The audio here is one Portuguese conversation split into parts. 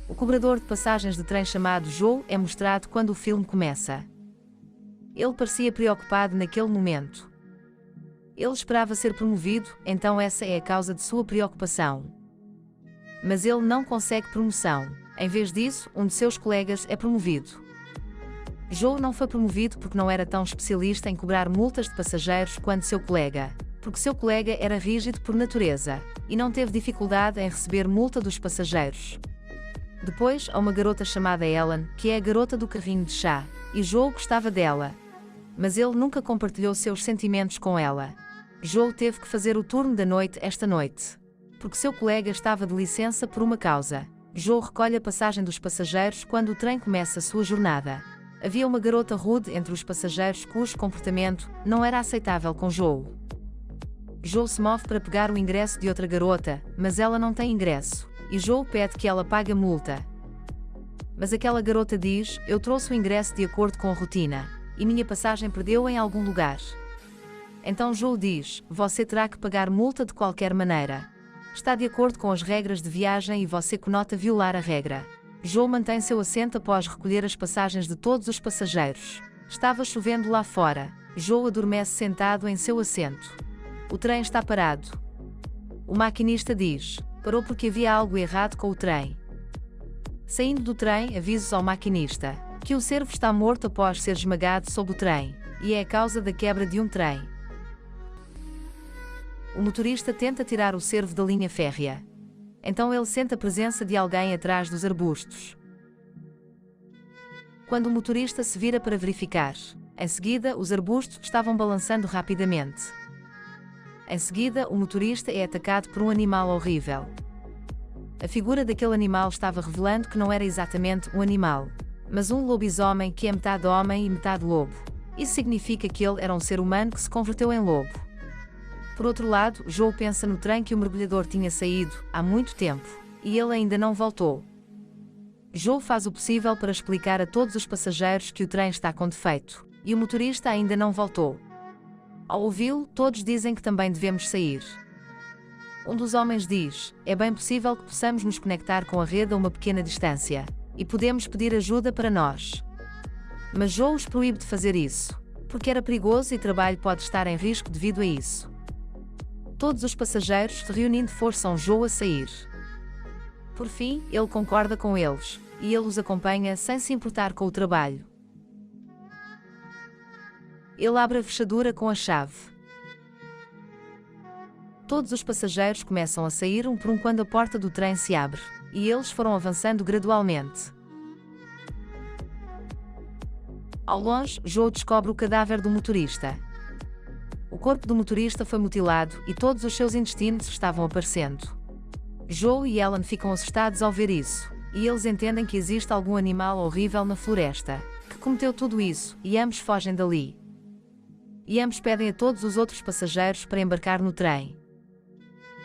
O cobrador de passagens de trem chamado Joe é mostrado quando o filme começa. Ele parecia preocupado naquele momento. Ele esperava ser promovido, então essa é a causa de sua preocupação. Mas ele não consegue promoção. Em vez disso, um de seus colegas é promovido. Joe não foi promovido porque não era tão especialista em cobrar multas de passageiros quanto seu colega, porque seu colega era rígido por natureza, e não teve dificuldade em receber multa dos passageiros. Depois, há uma garota chamada Ellen, que é a garota do carrinho de chá, e Joe gostava dela. Mas ele nunca compartilhou seus sentimentos com ela. Joe teve que fazer o turno da noite esta noite, porque seu colega estava de licença por uma causa. Joe recolhe a passagem dos passageiros quando o trem começa sua jornada. Havia uma garota rude entre os passageiros cujo comportamento não era aceitável com Joe. Joe se move para pegar o ingresso de outra garota, mas ela não tem ingresso, e Joe pede que ela pague a multa. Mas aquela garota diz: "Eu trouxe o ingresso de acordo com a rotina, e minha passagem perdeu em algum lugar." Então Joe diz: "Você terá que pagar multa de qualquer maneira. Está de acordo com as regras de viagem e você conota violar a regra." Joe mantém seu assento após recolher as passagens de todos os passageiros. Estava chovendo lá fora. Joe adormece sentado em seu assento. O trem está parado. O maquinista diz: "Parou porque havia algo errado com o trem." Saindo do trem, avisos ao maquinista que o cervo está morto após ser esmagado sob o trem, e é a causa da quebra de um trem. O motorista tenta tirar o cervo da linha férrea. Então ele sente a presença de alguém atrás dos arbustos. Quando o motorista se vira para verificar, em seguida os arbustos estavam balançando rapidamente. Em seguida, o motorista é atacado por um animal horrível. A figura daquele animal estava revelando que não era exatamente um animal, mas um lobisomem que é metade homem e metade lobo. Isso significa que ele era um ser humano que se converteu em lobo. Por outro lado, Joe pensa no trem que o mergulhador tinha saído há muito tempo, e ele ainda não voltou. Joe faz o possível para explicar a todos os passageiros que o trem está com defeito, e o motorista ainda não voltou. Ao ouvi-lo, todos dizem que também devemos sair. Um dos homens diz: "É bem possível que possamos nos conectar com a rede a uma pequena distância, e podemos pedir ajuda para nós." Mas Joe os proíbe de fazer isso, porque era perigoso e o trabalho pode estar em risco devido a isso. Todos os passageiros, reunindo, forçam Joe a sair. Por fim, ele concorda com eles, e ele os acompanha sem se importar com o trabalho. Ele abre a fechadura com a chave. Todos os passageiros começam a sair um por um quando a porta do trem se abre, e eles foram avançando gradualmente. Ao longe, Joe descobre o cadáver do motorista. O corpo do motorista foi mutilado e todos os seus intestinos estavam aparecendo. Joe e Ellen ficam assustados ao ver isso, e eles entendem que existe algum animal horrível na floresta que cometeu tudo isso, e ambos fogem dali. E ambos pedem a todos os outros passageiros para embarcar no trem.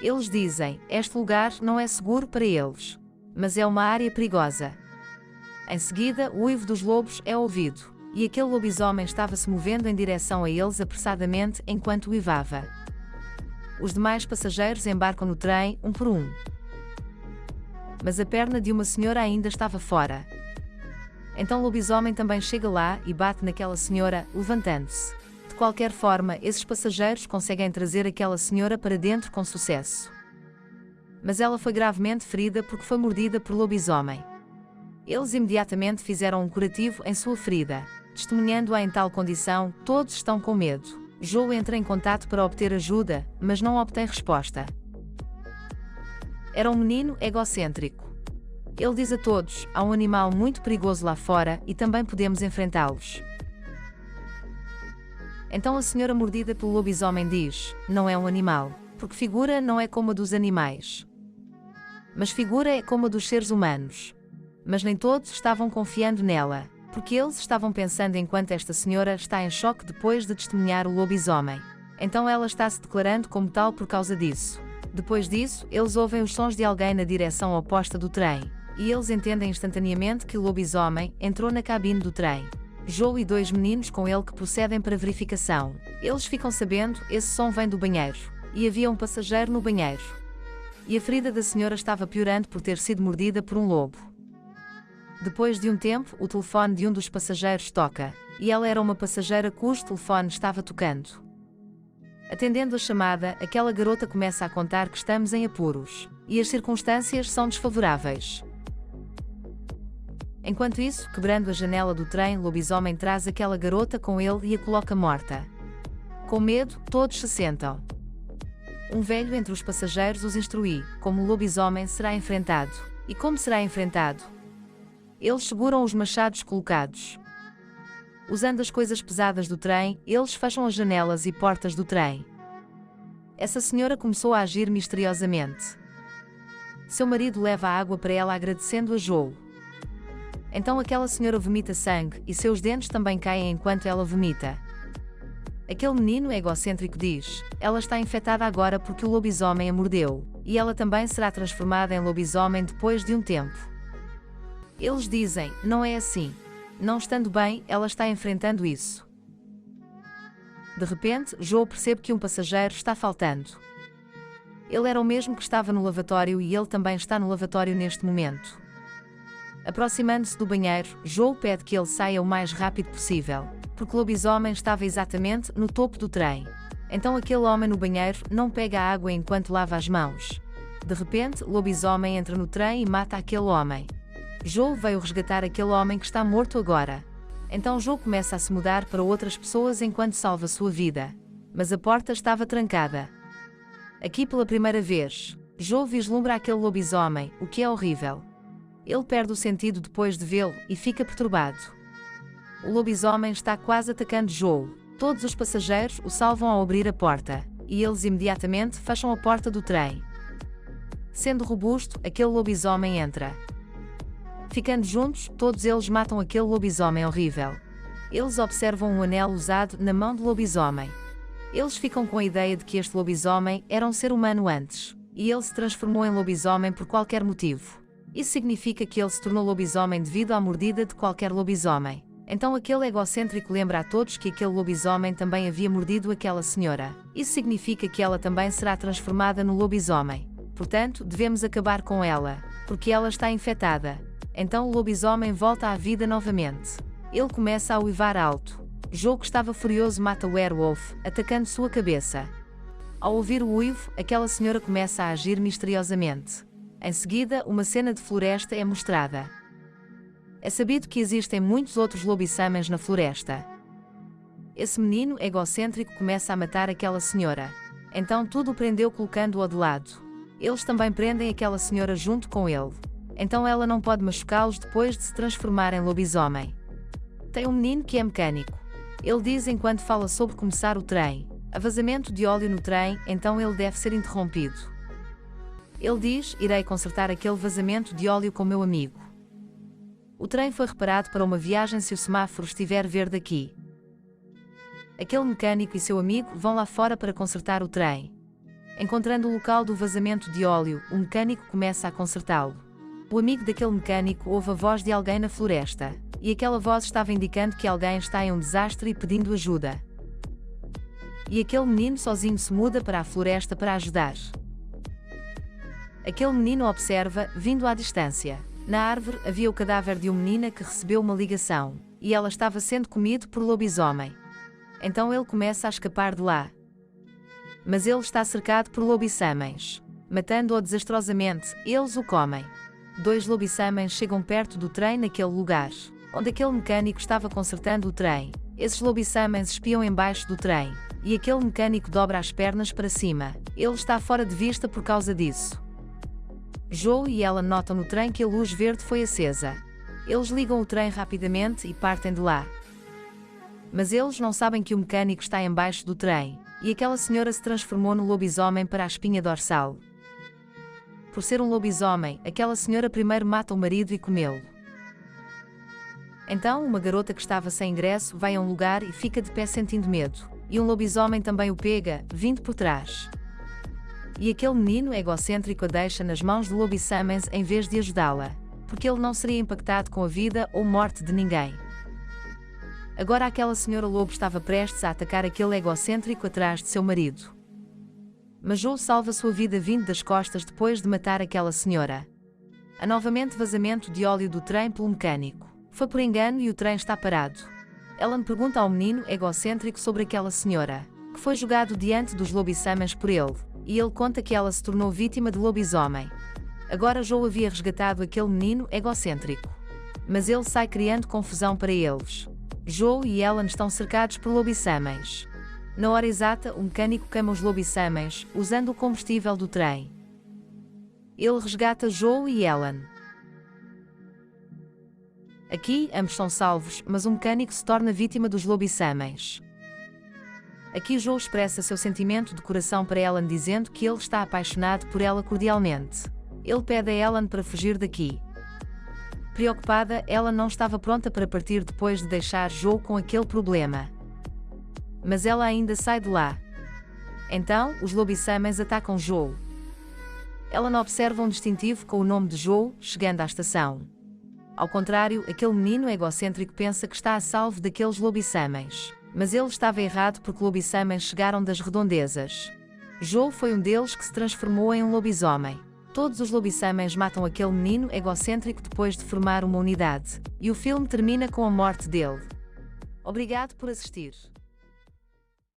Eles dizem: "Este lugar não é seguro para eles, mas é uma área perigosa." Em seguida, o uivo dos lobos é ouvido, e aquele lobisomem estava se movendo em direção a eles apressadamente enquanto uivava. Os demais passageiros embarcam no trem, um por um. Mas a perna de uma senhora ainda estava fora. Então o lobisomem também chega lá e bate naquela senhora, levantando-se. De qualquer forma, esses passageiros conseguem trazer aquela senhora para dentro com sucesso. Mas ela foi gravemente ferida porque foi mordida por lobisomem. Eles imediatamente fizeram um curativo em sua ferida. Testemunhando-a em tal condição, todos estão com medo. Joe entra em contato para obter ajuda, mas não obtém resposta. Era um menino egocêntrico. Ele diz a todos: "Há um animal muito perigoso lá fora e também podemos enfrentá-los." Então a senhora mordida pelo lobisomem diz: "Não é um animal, porque figura não é como a dos animais. Mas figura é como a dos seres humanos." Mas nem todos estavam confiando nela, porque eles estavam pensando enquanto esta senhora está em choque depois de testemunhar o lobisomem. Então ela está se declarando como tal por causa disso. Depois disso, eles ouvem os sons de alguém na direção oposta do trem, e eles entendem instantaneamente que o lobisomem entrou na cabine do trem. Joe e dois meninos com ele que procedem para verificação. Eles ficam sabendo, esse som vem do banheiro, e havia um passageiro no banheiro. E a ferida da senhora estava piorando por ter sido mordida por um lobo. Depois de um tempo, o telefone de um dos passageiros toca, e ela era uma passageira cujo telefone estava tocando. Atendendo a chamada, aquela garota começa a contar que estamos em apuros, e as circunstâncias são desfavoráveis. Enquanto isso, quebrando a janela do trem, o lobisomem traz aquela garota com ele e a coloca morta. Com medo, todos se sentam. Um velho entre os passageiros os instrui como o lobisomem será enfrentado. E como será enfrentado? Eles seguram os machados colocados. Usando as coisas pesadas do trem, eles fecham as janelas e portas do trem. Essa senhora começou a agir misteriosamente. Seu marido leva a água para ela agradecendo a Joe. Então aquela senhora vomita sangue e seus dentes também caem enquanto ela vomita. Aquele menino egocêntrico diz: ela está infectada agora porque o lobisomem a mordeu, e ela também será transformada em lobisomem depois de um tempo. Eles dizem: não é assim. Não estando bem, ela está enfrentando isso. De repente, Joe percebe que um passageiro está faltando. Ele era o mesmo que estava no lavatório e ele também está no lavatório neste momento. Aproximando-se do banheiro, Joe pede que ele saia o mais rápido possível, porque o lobisomem estava exatamente no topo do trem. Então aquele homem no banheiro não pega a água enquanto lava as mãos. De repente, o lobisomem entra no trem e mata aquele homem. Joe veio resgatar aquele homem que está morto agora. Então Joe começa a se mudar para outras pessoas enquanto salva sua vida. Mas a porta estava trancada. Aqui pela primeira vez, Joe vislumbra aquele lobisomem, o que é horrível. Ele perde o sentido depois de vê-lo e fica perturbado. O lobisomem está quase atacando Joe. Todos os passageiros o salvam ao abrir a porta, e eles imediatamente fecham a porta do trem. Sendo robusto, aquele lobisomem entra. Ficando juntos, todos eles matam aquele lobisomem horrível. Eles observam um anel usado na mão do lobisomem. Eles ficam com a ideia de que este lobisomem era um ser humano antes, e ele se transformou em lobisomem por qualquer motivo. Isso significa que ele se tornou lobisomem devido à mordida de qualquer lobisomem. Então aquele egocêntrico lembra a todos que aquele lobisomem também havia mordido aquela senhora. Isso significa que ela também será transformada no lobisomem. Portanto, devemos acabar com ela, porque ela está infectada. Então o lobisomem volta à vida novamente. Ele começa a uivar alto. Joe, que estava furioso, mata o werewolf, atacando sua cabeça. Ao ouvir o uivo, aquela senhora começa a agir misteriosamente. Em seguida, uma cena de floresta é mostrada. É sabido que existem muitos outros lobisomens na floresta. Esse menino egocêntrico começa a matar aquela senhora. Então tudo o prendeu colocando-o de lado. Eles também prendem aquela senhora junto com ele. Então ela não pode machucá-los depois de se transformar em lobisomem. Tem um menino que é mecânico. Ele diz enquanto fala sobre começar o trem: há vazamento de óleo no trem, então ele deve ser interrompido. Ele diz: irei consertar aquele vazamento de óleo com meu amigo. O trem foi reparado para uma viagem se o semáforo estiver verde aqui. Aquele mecânico e seu amigo vão lá fora para consertar o trem. Encontrando o local do vazamento de óleo, o mecânico começa a consertá-lo. O amigo daquele mecânico ouve a voz de alguém na floresta, e aquela voz estava indicando que alguém está em um desastre e pedindo ajuda. E aquele menino sozinho se muda para a floresta para ajudar. Aquele menino observa, vindo à distância. Na árvore havia o cadáver de uma menina que recebeu uma ligação, e ela estava sendo comido por lobisomem. Então ele começa a escapar de lá. Mas ele está cercado por lobisomens. Matando-o desastrosamente, eles o comem. 2 lobisomens chegam perto do trem naquele lugar, onde aquele mecânico estava consertando o trem. Esses lobisomens espiam embaixo do trem, e aquele mecânico dobra as pernas para cima. Ele está fora de vista por causa disso. Joe e ela notam no trem que a luz verde foi acesa. Eles ligam o trem rapidamente e partem de lá. Mas eles não sabem que o mecânico está embaixo do trem, e aquela senhora se transformou no lobisomem para a espinha dorsal. Por ser um lobisomem, aquela senhora primeiro mata o marido e comê-lo. Então uma garota que estava sem ingresso vai a um lugar e fica de pé sentindo medo, e um lobisomem também o pega, vindo por trás. E aquele menino egocêntrico a deixa nas mãos de lobisomens em vez de ajudá-la, porque ele não seria impactado com a vida ou morte de ninguém. Agora aquela senhora lobo estava prestes a atacar aquele egocêntrico atrás de seu marido. Mas Joe salva sua vida vindo das costas depois de matar aquela senhora. Há novamente vazamento de óleo do trem pelo mecânico. Foi por engano e o trem está parado. Ellen pergunta ao menino egocêntrico sobre aquela senhora, que foi jogado diante dos lobisomens por ele, e ele conta que ela se tornou vítima de lobisomem. Agora Joe havia resgatado aquele menino egocêntrico. Mas ele sai criando confusão para eles. Joe e Ellen estão cercados por lobisomens. Na hora exata, o mecânico queima os lobisomens, usando o combustível do trem. Ele resgata Joe e Ellen. Aqui, ambos são salvos, mas o mecânico se torna vítima dos lobisomens. Aqui Joe expressa seu sentimento de coração para Ellen dizendo que ele está apaixonado por ela cordialmente. Ele pede a Ellen para fugir daqui. Preocupada, Ellen não estava pronta para partir depois de deixar Joe com aquele problema. Mas ela ainda sai de lá. Então, os lobisomens atacam Joe. Ellen observa um distintivo com o nome de Joe, chegando à estação. Ao contrário, aquele menino egocêntrico pensa que está a salvo daqueles lobisomens. Mas ele estava errado porque lobisomens chegaram das redondezas. Joe foi um deles que se transformou em um lobisomem. Todos os lobisomens matam aquele menino egocêntrico depois de formar uma unidade. E o filme termina com a morte dele. Obrigado por assistir.